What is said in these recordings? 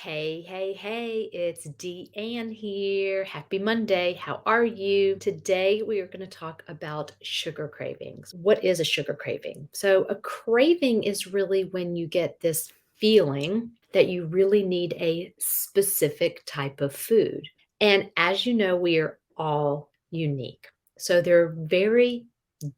Hey, hey, hey, it's Deanne here. Happy Monday. How are you? Today we are going to talk about sugar cravings. What is a sugar craving? So, a craving is really when you get this feeling that you really need a specific type of food. And as you know, we are all unique. So, there are very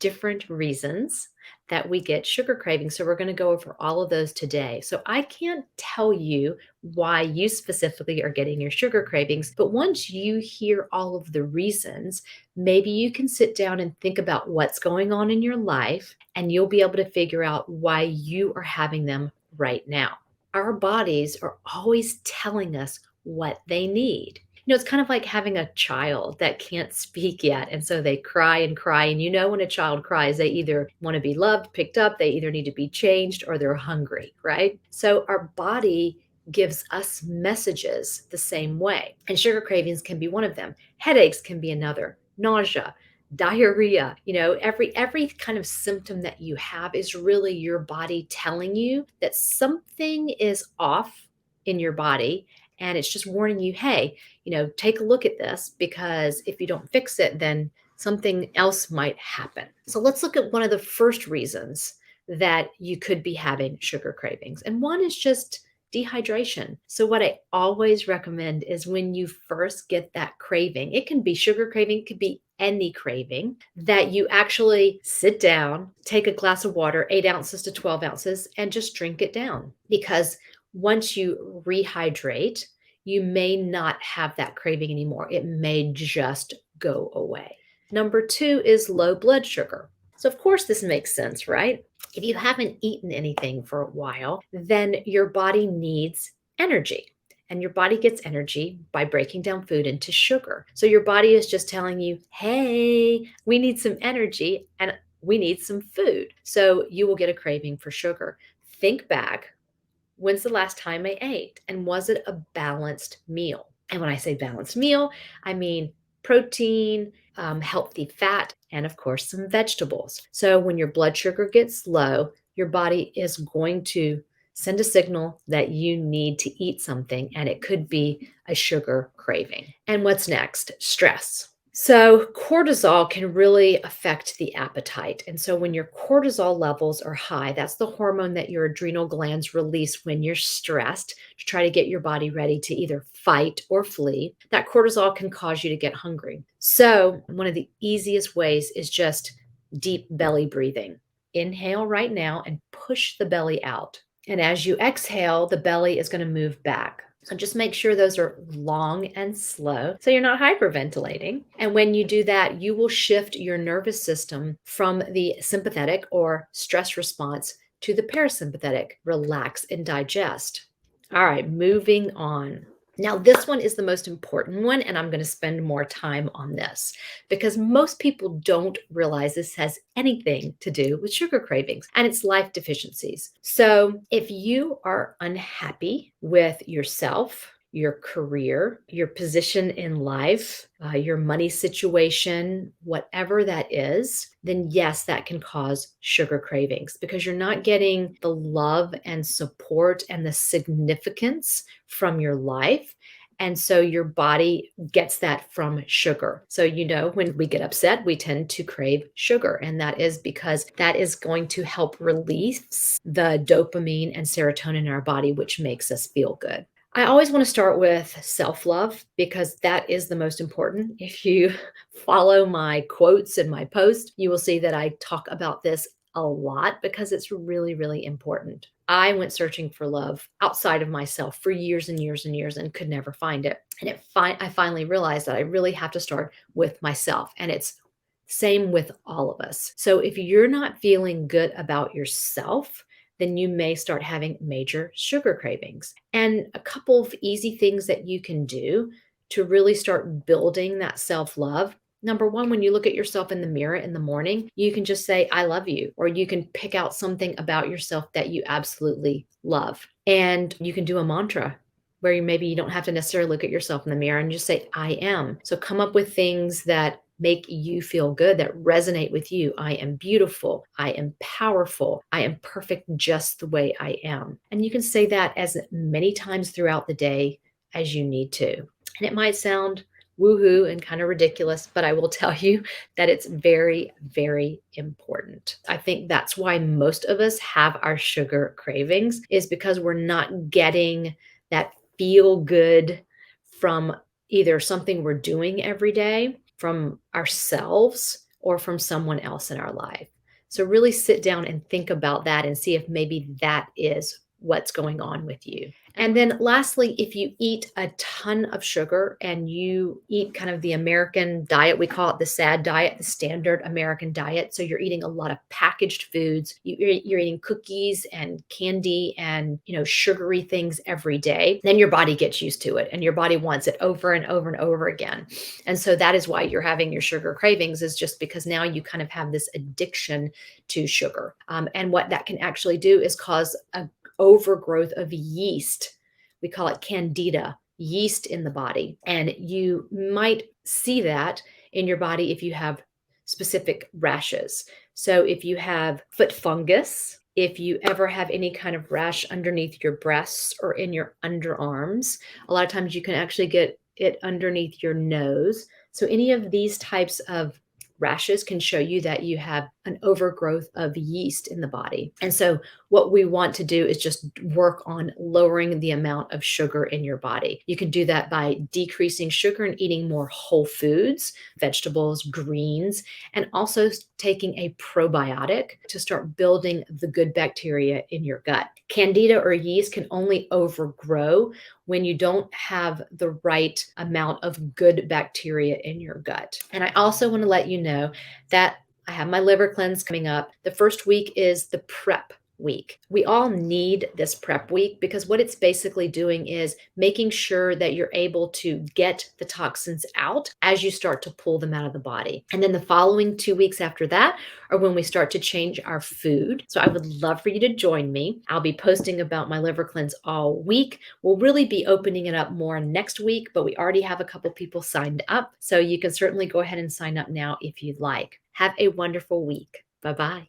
different reasons that we get sugar cravings. So, we're going to go over all of those today. So, I can't tell you why you specifically are getting your sugar cravings. But once you hear all of the reasons, maybe you can sit down and think about what's going on in your life, and you'll be able to figure out why you are having them right now. Our bodies are always telling us what they need. It's kind of like having a child that can't speak yet. And so they cry and cry. And when a child cries, they either want to be loved, picked up, they either need to be changed, or they're hungry, right? So our body gives us messages the same way. And sugar cravings can be one of them. Headaches can be another. Nausea, diarrhea, every kind of symptom that you have is really your body telling you that something is off in your body, and it's just warning you, hey, take a look at this, because if you don't fix it, then something else might happen. So let's look at one of the first reasons that you could be having sugar cravings. And one is just dehydration. So, what I always recommend is when you first get that craving, it can be sugar craving, it could be any craving, that you actually sit down, take a glass of water, 8 ounces to 12 ounces, and just drink it down. Because once you rehydrate, you may not have that craving anymore. It may just go away. Number two is low blood sugar. So, of course, this makes sense, right? If you haven't eaten anything for a while, then your body needs energy. And your body gets energy by breaking down food into sugar. So your body is just telling you, hey, we need some energy and we need some food. So you will get a craving for sugar. Think back. When's the last time I ate? And was it a balanced meal? And when I say balanced meal, I mean protein, healthy fat, and of course, some vegetables. So when your blood sugar gets low, your body is going to send a signal that you need to eat something, and it could be a sugar craving. And what's next? Stress. So, cortisol can really affect the appetite. And so, when your cortisol levels are high, that's the hormone that your adrenal glands release when you're stressed to try to get your body ready to either fight or flee. That cortisol can cause you to get hungry. So, one of the easiest ways is just deep belly breathing. Inhale right now and push the belly out. And as you exhale, the belly is going to move back. So just make sure those are long and slow so you're not hyperventilating. And when you do that, you will shift your nervous system from the sympathetic or stress response to the parasympathetic, relax and digest. All right, moving on. Now, this one is the most important one, and I'm going to spend more time on this because most people don't realize this has anything to do with sugar cravings, and it's life deficiencies. So, if you are unhappy with yourself, your career, your position in life, your money situation, whatever that is, then yes, that can cause sugar cravings because you're not getting the love and support and the significance from your life. And so your body gets that from sugar. So, when we get upset, we tend to crave sugar. And that is because that is going to help release the dopamine and serotonin in our body, which makes us feel good. I always want to start with self-love because that is the most important. If you follow my quotes and my posts, you will see that I talk about this a lot because it's really, really important. I went searching for love outside of myself for years and years and years and could never find it. And I finally realized that I really have to start with myself. And it's same with all of us. So if you're not feeling good about yourself, then you may start having major sugar cravings. And a couple of easy things that you can do to really start building that self love. Number one, when you look at yourself in the mirror in the morning, you can just say, I love you, or you can pick out something about yourself that you absolutely love. And you can do a mantra where maybe you don't have to necessarily look at yourself in the mirror and just say, I am. So come up with things that make you feel good, that resonate with you. I am beautiful. I am powerful. I am perfect just the way I am. And you can say that as many times throughout the day as you need to. And it might sound woohoo and kind of ridiculous, but I will tell you that it's very, very important. I think that's why most of us have our sugar cravings, is because we're not getting that feel good from either something we're doing every day, from ourselves, or from someone else in our life. So really sit down and think about that and see if maybe that is what's going on with you. And then lastly, if you eat a ton of sugar and you eat kind of the American diet, we call it the SAD diet, the standard American diet. So you're eating a lot of packaged foods. You're eating cookies and candy and, sugary things every day. Then your body gets used to it and your body wants it over and over and over again. And so that is why you're having your sugar cravings, is just because now you kind of have this addiction to sugar. And what that can actually do is cause a overgrowth of yeast. We call it candida, yeast in the body. And you might see that in your body if you have specific rashes. So if you have foot fungus, if you ever have any kind of rash underneath your breasts or in your underarms, a lot of times you can actually get it underneath your nose. So any of these types of rashes can show you that you have an overgrowth of yeast in the body. And so what we want to do is just work on lowering the amount of sugar in your body. You can do that by decreasing sugar and eating more whole foods, vegetables, greens, and also taking a probiotic to start building the good bacteria in your gut. Candida or yeast can only overgrow when you don't have the right amount of good bacteria in your gut. And I also want to let you know that I have my liver cleanse coming up. The first week is the prep week. We all need this prep week because what it's basically doing is making sure that you're able to get the toxins out as you start to pull them out of the body. And then the following 2 weeks after that are when we start to change our food. So I would love for you to join me. I'll be posting about my liver cleanse all week. We'll really be opening it up more next week, but we already have a couple people signed up. So you can certainly go ahead and sign up now if you'd like. Have a wonderful week. Bye-bye.